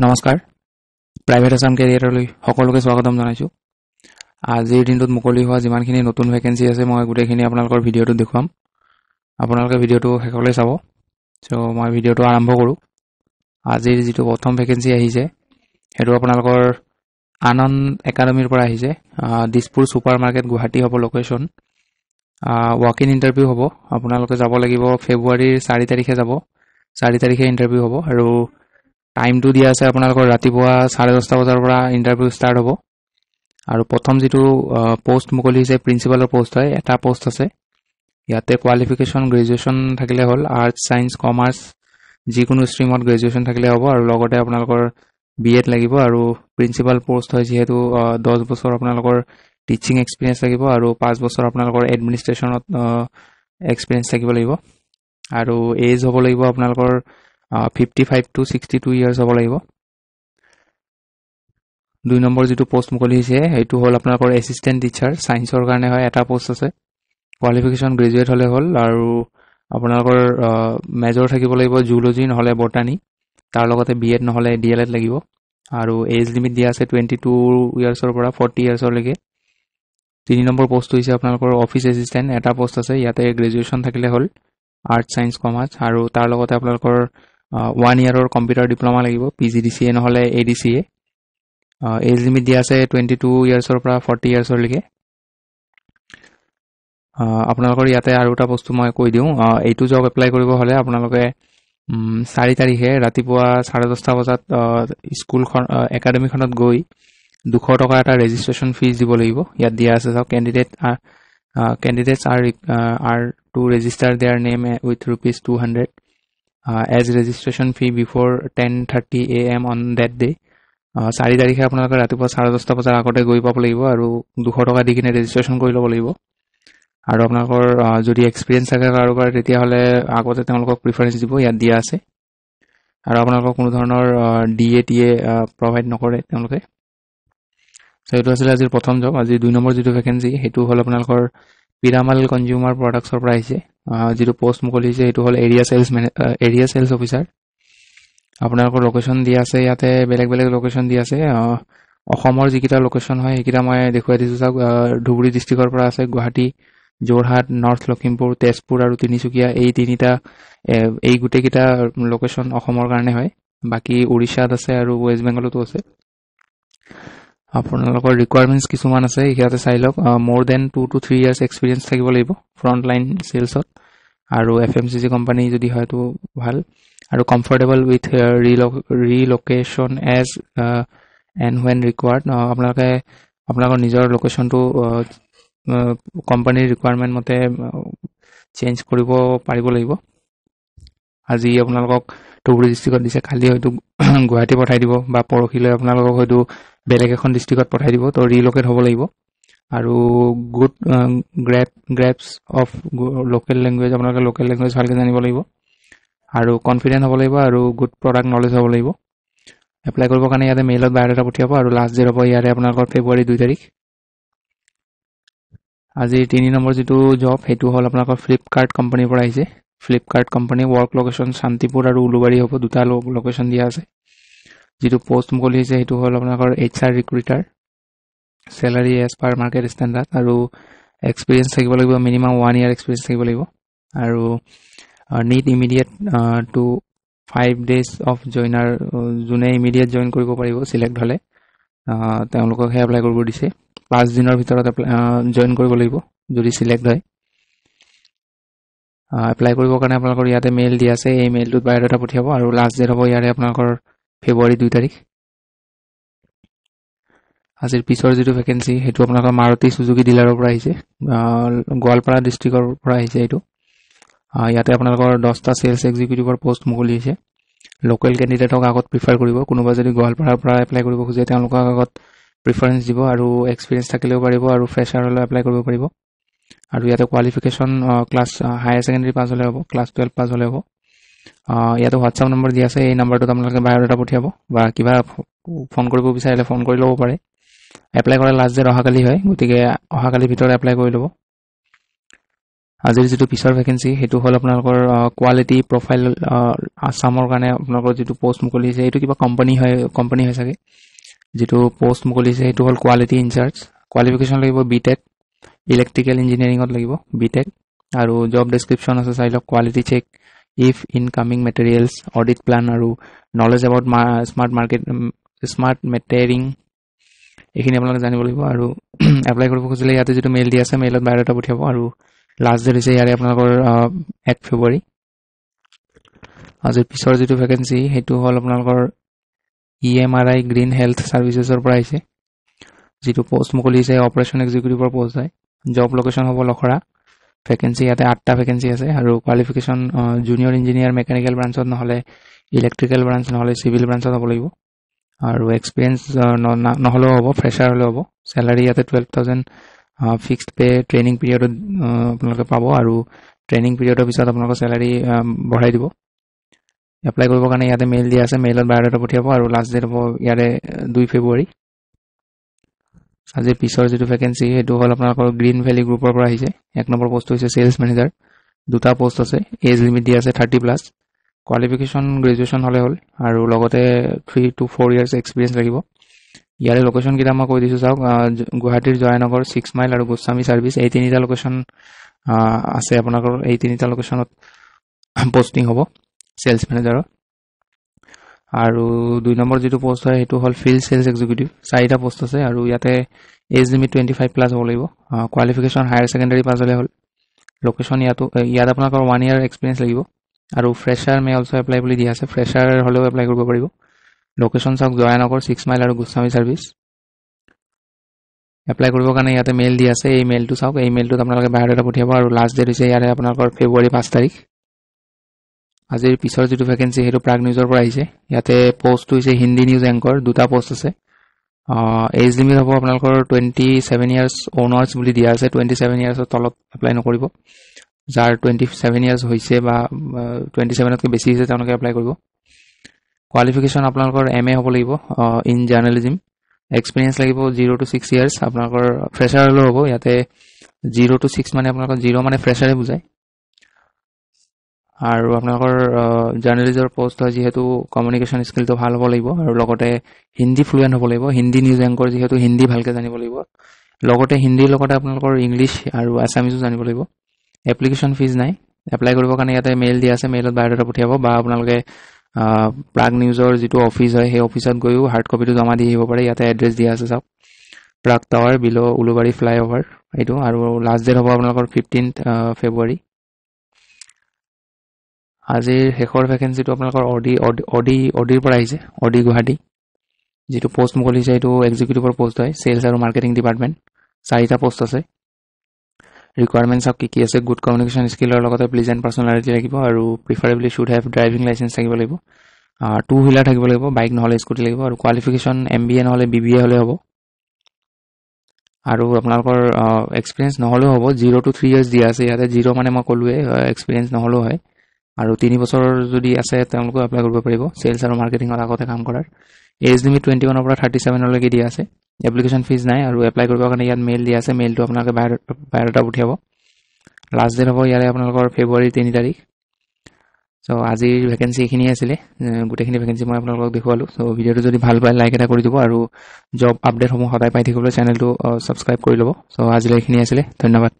নমস্কাৰ প্ৰাইভেট আসাম কেৰিয়াৰলৈ সকলোকে স্বাগতম জনাইছো আজিৰ দিনটোত মুকলি হোৱা যিমানখিনি নতুন ভ্যাকেন্সি আছে মই গুটেখিনি আপোনালোকৰ ভিডিঅটো দেখুৱাম আপোনালোকে ভিডিঅটো শেষলৈ চাব সো মই ভিডিঅটো আৰম্ভ কৰো আজিৰ যেটো প্ৰথম ভ্যাকেন্সি আহিছে হেতু আপোনালোকৰ আনন্দ একাডেমীৰ পৰা আহিছে দিছপুৰ সুপাৰ মাৰ্কেট গুৱাহাটী হ'ব লোকেশন ওয়াক ইন ইন্টাৰভিউ হ'ব আপোনালোকে যাব লাগিব ফেব্ৰুৱাৰীৰ 4 তাৰিখে যাব 4 তাৰিখে ইন্টাৰভিউ হ'ব আৰু টাইম টু দিয়া আছে আপোনালোকৰ ৰাতিপুৱা 10:30 বজাৰ পৰা ইন্টাৰভিউ ষ্টাৰ্ট হ'ব আৰু প্ৰথম যেটো পোষ্ট মুকলি হৈছে প্ৰিন্সিপালৰ পোষ্ট হয় এটা পোষ্ট আছে ইয়াতে কোৱালিফিকেশন গ্ৰেজুৱেচন থাকিলে হ'ল আৰ্টস সায়েন্স কমাৰ্চ যিকোনো ষ্ট্ৰীমত গ্ৰেজুৱেচন থাকিলে হ'ব আৰু লগতে আপোনালোকৰ বিএড লাগিব আৰু প্ৰিন্সিপাল পোষ্ট হয় যেহেতু 10 বছৰ আপোনালোকৰ টিচিং এক্সপেৰিয়েন্স লাগিব আৰু 5 বছৰ আপোনালোকৰ এডমিনিষ্ট্ৰেচনত এক্সপেৰিয়েন্স থাকিব লাগিব আৰু এজ হ'ব লাগিব আপোনালোকৰ 55 to 62 years হ'ব লাগিব 2 নম্বৰ যেটো পোষ্ট মুকলি হৈছে এটো হ'ল আপোনালোকৰ এসিস্ট্যান্ট টিচাৰ সায়েন্সৰ কাৰণে হয় এটা পোষ্ট আছে কোৱালিফিকেশন গ্ৰেজুৱেট হলে হ'ল আৰু আপোনালোকৰ মেজৰ থাকিব লাগিব জুলজি নহলে বটানী তাৰ লগতে বিএড নহলে ডিএলএড লাগিব আৰু এজ লিমিট দিয়া আছে 22 ইয়াৰ্ছৰ পৰা 40 ইয়াৰ্ছৰ লৈকে 3 নম্বৰ পোষ্ট হৈছে আপোনালোকৰ অফিস এসিস্ট্যান্ট এটা পোষ্ট আছে ইয়াতে গ্ৰেজুৱেচন থাকিলে হ'ল আৰ্টস সায়েন্স কমাৰ্চ আৰু তাৰ লগতে আপোনালোকৰ 1 ইয়াৰৰ কম্পিউটাৰ ডিপ্লোমা লাগিব পিজিডিসিএ নহলে এডিসিএ এজ লিমিট দিয়া আছে 22 ইয়াৰ্ছৰ পৰা 40 ইয়াৰ্ছৰ লৈকে আপোনালোকৰ ইয়াতে আৰু এটা বস্তু মই কৈ দিও এইটো জব এপ্লাই কৰিব হলে আপোনালোকে 4 তাৰিখে ৰাতিপুৱা 10:30 বজাত স্কুলখন একাডেমীখনত গৈ 200 টকা এটা ৰেজিষ্ট্ৰেচন ফিজ দিব লাগিব ইয়াত দিয়া আছে সব candidates are to register their name with ₹200 as registration fee before 10:30 am on that day 4 তাৰিখে আপোনালোকে ৰাতিপুৱা 10:30 বজাৰ আগতে গৈ পাব লাগিব আৰু 200 টকা দি কিনে ৰেজিষ্ট্ৰেচন কৰি ল'ব লাগিব আৰু আপোনালোকৰ যদি এক্সপেৰিয়েন্স থাকে কাৰোবাৰ তেতিয়া হলে আগতে তেওঁলোকক প্ৰিফাৰেন্স দিব ইয়াত দিয়া আছে আৰু আপোনালোকক কোনো ধৰণৰ ডিএটিএ প্ৰভাইড নকৰে তেওঁলোকে সো এটো আছিল আজিৰ প্ৰথম জব আজি 2 নম্বৰ যেটো ভ্যাকেন্সি হেতু হল আপোনালোকৰ পিৰামাল কনজিউমাৰ প্ৰডাক্টছৰ পৰা আহিছে যেটো পোষ্ট মুকলি হৈছে হেতু হল এৰিয়া সেলস অফিসাৰ আপোনালোকৰ লোকেশন দিয়া আছে ইয়াতে বেলেগ বেলেগ লোকেশন দিয়া আছে অসমৰ যিকিটা লোকেশন হয় হেকিটা মই দেখুৱাই দিছো চাওক ধুবুৰী ডিস্ট্ৰিক্টৰ পৰা আছে গুৱাহাটী যোৰহাট নৰ্থ লখিমপুৰ তেজপুৰ আৰু তিনিচুকীয়া এই তিনিটা এই গুটেকিটা লোকেশন অসমৰ কাৰণে হয় বাকি ওড়িশাত আছে আৰু ওয়েস্ট বেংগলতো আছে আপোনালোকৰ ৰিকোয়াৰমেন্টস কিছুমান আছে ইয়াতে চাই লওক more than 2 to 3 years experience থাকিব লাগিব ফ্ৰন্ট লাইন সেলছত আৰু এফএমসিজি কোম্পানী যদি হয় তো ভাল আৰু comfortable with relocation as and when required আপোনালোকৰ নিজৰ লোকেশনটো কোম্পানীৰ ৰিকোয়াৰমেন্ট মতে চেঞ্জ কৰিব পাৰিব লাগিব আজি আপোনালোকক ধুবুৰী ডিস্ট্ৰিক্টত দিছে খালি হয়তো গুৱাহাটী পঠাই দিব বা পৰখিলৈ আপোনালোকক হয়তো বেলেগ এখন ডিস্ট্ৰিক্টত পঠাই দিব তো ৰিলোকেট হ'ব লাগিব আৰু গুড গ্ৰেপস অফ লোকেল ল্যাঙ্গুৱেজ আপোনালোকে লোকেল ল্যাঙ্গুৱেজ ভালকৈ জানিব লাগিব আৰু কনফিডেন্ট হ'ব লাগিব আৰু গুড প্ৰডাক্ট নলেজ হ'ব লাগিব এপ্লাই কৰিবৰ কাৰণে ইয়াতে মেইলত বায়োডাটা পঠিয়াব আৰু লাষ্ট ডেট হ'ব ইয়াৰে আপোনালোকৰ ফেব্ৰুৱাৰী 2 তাৰিখ আজি 3 নম্বৰ যেটো জব হেতু হল আপোনালোকৰ ফ্লিপকাৰ্ট কোম্পানীৰ পৰা আহিছে Flipkart company work location Shantipur আৰু উলুবাৰী হ'ব দুটা লোকেশন দিয়া আছে যেটো পোষ্ট মুকলি হৈছে হেতু হল আপোনালোকৰ HR recruiter salary as per market standard আৰু এক্সপেৰিয়েন্স থাকিব লাগিব মিনিমাম 1 ইয়াৰ এক্সপেৰিয়েন্স থাকিব লাগিব আৰু need immediate to 5 days of joiner জুনে ইমিডিয়েট জয়েন কৰিব পাৰিব সিলেক্ট হলে তেওঁলোকক হে এপ্লাই কৰিব দিছে 5 দিনৰ ভিতৰত জয়েন কৰিব লাগিব যদি সিলেক্ট হয় এপ্লাই কৰিবৰ কাৰণে আপোনালোকৰ ইয়াতে মেইল দিয়া আছে এই মেইলটোত বায়োডাটা পঠিয়াব আৰু লাষ্ট ডেট হ'ব ইয়াৰে আপোনালোকৰ ফেব্ৰুৱাৰী 2 তাৰিখ আজিৰ পিছৰ যেটো ভ্যাকেন্সি হেতু আপোনালোকৰ মাৰুতি সুজুকি ডিলাৰৰ পৰা আহিছে গোৱালপাৰা ডিস্ট্ৰিক্টৰ পৰা আহিছে এটো ইয়াতে আপোনালোকৰ 10টা সেলস এক্সিকিউটিভৰ পোষ্ট মুকলি হৈছে লোকেল ক্যান্ডিডেটক আগত প্ৰিফাৰ কৰিব কোনোবা যদি গোৱালপাৰাৰ পৰা এপ্লাই কৰিব খোজে তেওঁলোকক আগত প্ৰিফাৰেন্স দিব আৰু এক্সপেৰিয়েন্স থাকিলেও পাৰিব আৰু ফ্ৰেছাৰ হলে এপ্লাই কৰিব পাৰিব আৰু ইয়াতে qualification class higher secondary pass হলে হ'ব ক্লাস 12 পাস হলে হ'ব ইয়াতে হোৱাটসঅ্যাপ নম্বৰ দিয়া আছে এই নম্বৰটোত আপোনালোকে বায়োডাটা পঠিয়াব বা কিবা ফোন কৰিব বিচাৰিলে ফোন কৰি ল'ব পাৰে এপ্লাই কৰা লাষ্ট ডেট অহাকালি হয় গতিকে অহাকালি ভিতৰত এপ্লাই কৰি ল'ব আজিৰ যিটো পিছৰ ভেকেঞ্চি সেইটো হ'ল আপোনালোকৰ কোৱালিটি প্ৰফাইল আছামৰ কাৰণে আপোনালোকৰ যিটো পোষ্ট মুকলি হৈছে এইটো কিবা কোম্পানী হয় চাগে যিটো পোষ্ট মুকলি হৈছে সেইটো হ'ল কোৱালিটি ইনচাৰ্জ কোৱালিফিকেশ্যন লাগিব বিটেক ইলেক্ট্ৰিকেল ইঞ্জিনিয়াৰিঙত লাগিব বিটেক আৰু জব ডেছক্ৰিপশ্যন আছে চাই লওক quality check if incoming materials audit plan আৰু নলেজ এবাউট স্মাৰ্ট মেটেৰিং এইখিনি আপোনালোকে জানিব লাগিব আৰু এপ্লাই কৰিব খুজিলে ইয়াতে যিটো মেইল দি আছে মেইলত বায়'ডাটা পঠিয়াব আৰু লাষ্ট ডেট হৈছে ইয়াৰে আপোনালোকৰ 1 ফেব্ৰুৱাৰী আজিৰ পিছৰ যিটো ভেকেঞ্চি সেইটো হ'ল আপোনালোকৰ EMRI গ্ৰীণ হেল্থ ছাৰ্ভিচেছৰ পৰা আহিছে যিটো পোষ্ট মুকলি হৈছে অপাৰেশ্যন এক্সিকিউটিভৰ পোষ্ট হয় জব লোকেশ্যন হ'ব লখৰা ভেকেঞ্চি ইয়াতে 8টা ভেকেঞ্চি আছে আৰু কোৱালিফিকেশ্যন জুনিয়ৰ ইঞ্জিনিয়াৰ মেকানিকেল ব্ৰাঞ্চত নহ'লে ইলেক্ট্ৰিকেল ব্ৰাঞ্চ নহ'লে চিভিল ব্ৰাঞ্চত হ'ব লাগিব আৰু এক্সপিৰিয়েঞ্চ নহ'লেও হ'ব ফ্ৰেছাৰ হ'লেও হ'ব চেলাৰী ইয়াতে 12,000 ফিক্সড পে ট্ৰেইনিং পিৰিয়ডত আপোনালোকে পাব আৰু ট্ৰেইনিং পিৰিয়ডৰ পিছত আপোনালোকৰ চেলাৰী বঢ়াই দিব এপ্লাই কৰিবৰ কাৰণে ইয়াতে মেইল দিয়া আছে মেইলত বায়'ডাটা পঠিয়াব আৰু লাষ্ট ডেট হ'ব ইয়াৰে 2 ফেব্ৰুৱাৰী আজিৰ পিছৰ যিটো ভেকেঞ্চি সেইটো হ'ল আপোনালোকৰ গ্ৰীণ ভেলী গ্ৰুপৰ পৰা আহিছে 1 নম্বৰ পোষ্ট হৈছে চেলছ মেনেজাৰ 2টা পোষ্ট আছে এজ লিমিট দিয়া আছে 30+ কোৱালিফিকেশ্যন গ্ৰেজুৱেশ্যন হ'লে হ'ল আৰু লগতে 3 to 4 ইয়াৰ্ছ এক্সপিৰিয়েঞ্চ লাগিব ইয়াৰে লোকেশ্যন কেইটা মই কৈ দিছোঁ চাওক গুৱাহাটীৰ জয়ানগৰ 6 মাইল আৰু গোস্বামী ছাৰ্ভিচ এই 3টা লোকেশ্যন আছে আপোনালোকৰ এই 3টা লোকেশ্যনত পোষ্টিং হ'ব চেলছ মেনেজাৰৰ আৰু 2 নম্বৰ যিটো পোষ্ট হয় সেইটো হ'ল ফিল্ড চেলছ এক্সিকিউটিভ 4টা পোষ্ট আছে আৰু ইয়াতে এজ লিমিট 25+ হ'ব লাগিব কোৱালিফিকেশ্যন হায়াৰ ছেকেণ্ডাৰী পাছ হ'লে হ'ল লোকেশ্যন ইয়াত আপোনালোকৰ 1 ইয়াৰ এক্সপিৰিয়েঞ্চ লাগিব আৰু ফ্ৰেছাৰ মে অলছ' এপ্লাই বুলি দিয়া আছে ফ্ৰেছাৰ হ'লেও এপ্লাই কৰিব পাৰিব লোকেশ্যন চাওক জয়ানগৰ 6 মাইল আৰু গোস্বামী ছাৰ্ভিচ এপ্লাই কৰিবৰ কাৰণে ইয়াতে মেইল দি আছে এই মেইলটো চাওক এই মেইলটোত আপোনালোকে বায়'ডাটা পঠিয়াব আৰু লাষ্ট ডেট হৈছে ইয়াৰে আপোনালোকৰ ফেব্ৰুৱাৰী 5 তাৰিখ আজিৰ পিছৰ যিটো ভেকেঞ্চি সেইটো প্ৰাগ নিউজৰ পৰা আহিছে ইয়াতে পোষ্টটো হৈছে হিন্দী নিউজ এংকৰ 2টা পোষ্ট আছে এজ লিমিট হ'ব আপোনালোকৰ 27 ইয়াৰ্ছ অনাৰ্ছ বুলি দিয়া আছে 27 ইয়াৰ্ছৰ তলত এপ্লাই নকৰিব যাৰ 27 ইয়াৰ্ছ হৈছে বা 27তকৈ বেছি হৈছে তেওঁলোকে এপ্লাই কৰিব কোৱালিফিকেশ্যন আপোনালোকৰ MA হ'ব লাগিব ইন জাৰ্নেলিজিম এক্সপিৰিয়েঞ্চ লাগিব 0 to 6 ইয়াৰ্ছ আপোনালোকৰ ফ্ৰেছাৰ হ'লেও হ'ব ইয়াতে 0 to 6 মানে আপোনালোকৰ 0 মানে ফ্ৰেছাৰে বুজায় আৰু আপোনালোকৰ জাৰ্নেলিজৰ পোষ্ট হয় যিহেতু কমিউনিকেশ্যন স্কিলটো ভাল হ'ব লাগিব আৰু লগতে হিন্দী ফ্লুৱেণ্ট হ'ব লাগিব হিন্দী নিউজ এংকৰ যিহেতু হিন্দী ভালকৈ জানিব লাগিব লগতে হিন্দীৰ লগতে আপোনালোকৰ ইংলিছ আৰু আছামিজো জানিব লাগিব এপ্লিকেশ্যন ফিজ নাই এপ্লাই কৰিবৰ কাৰণে ইয়াতে মেইল দিয়া আছে মেইলত বায়'ডাটা পঠিয়াব বা আপোনালোকে প্ৰাগ নিউজৰ যিটো অফিচ হয় সেই অফিচত গৈও হাৰ্ড কপিটো জমা দি আহিব পাৰে ইয়াতে এড্ৰেছ দিয়া আছে চাওক প্ৰাগ টাৱাৰ বিল' উলুবাৰী ফ্লাইঅভাৰ এইটো আৰু লাষ্ট ডেট হ'ব আপোনালোকৰ 15th ফেব্ৰুৱাৰী আজিৰ শেষৰ ভেকেঞ্চিটো আপোনালোকৰ অডিৰ পৰা আহিছে অডি গুৱাহাটী যিটো পোষ্ট মুকলি হৈছে এইটো এক্সিকিউটিভৰ পোষ্ট হয় চেলছ আৰু মাৰ্কেটিং ডিপাৰ্টমেণ্ট 4টা পোষ্ট আছে ৰিকুৱাৰমেণ্ট চাওক কি আছে গুড কমিউনিকেশ্যন স্কিলৰ লগতে প্লিজেণ্ট পাৰ্চনেলিটি লাগিব আৰু প্ৰিফাৰেবলি শুড হেভ ড্ৰাইভিং লাইচেঞ্চ থাকিব লাগিব 2 হুইলাৰ থাকিব লাগিব বাইক নহ'লে স্কুটি লাগিব আৰু কোৱালিফিকেশ্যন MBA নহ'লে BBA হ'লে হ'ব আৰু আপোনালোকৰ এক্সপিৰিয়েঞ্চ নহ'লেও হ'ব 0 to 3 ইয়াৰ্ছ দিয়া আছে ইয়াতে 0 মানে মই ক'লোৱে এক্সপিৰিয়েঞ্চ নহ'লেও হয় আৰু 3 বছৰ যদি আছে তেওঁলোকেও এপ্লাই কৰিব পাৰিব চেলছ আৰু মাৰ্কেটিঙৰ আগতে কাম কৰাৰ এজ লিমিট 21 পৰা 37লৈকে দিয়া আছে এপ্লিকেশ্যন ফিজ নাই আৰু এপ্লাই কৰিবৰ কাৰণে ইয়াত মেইল দিয়া আছে মেইলটো আপোনালোকে বায়'ডাটা পঠিয়াব লাষ্ট ডেট হ'ব ইয়াৰে আপোনালোকৰ ফেব্ৰুৱাৰী 3 তাৰিখ চ' আজিৰ ভেকেঞ্চি এইখিনিয়ে আছিলে গোটেইখিনি ভেকেঞ্চি মই আপোনালোকক দেখুৱালোঁ চ' ভিডিঅ'টো যদি ভাল পায় লাইক এটা কৰি দিব আৰু জব আপডেটসমূহ সদায় পাই থাকিবলৈ চেনেলটো ছাবস্ক্ৰাইব কৰি ল'ব চ' আজিলৈ এইখিনি আছিলে ধন্যবাদ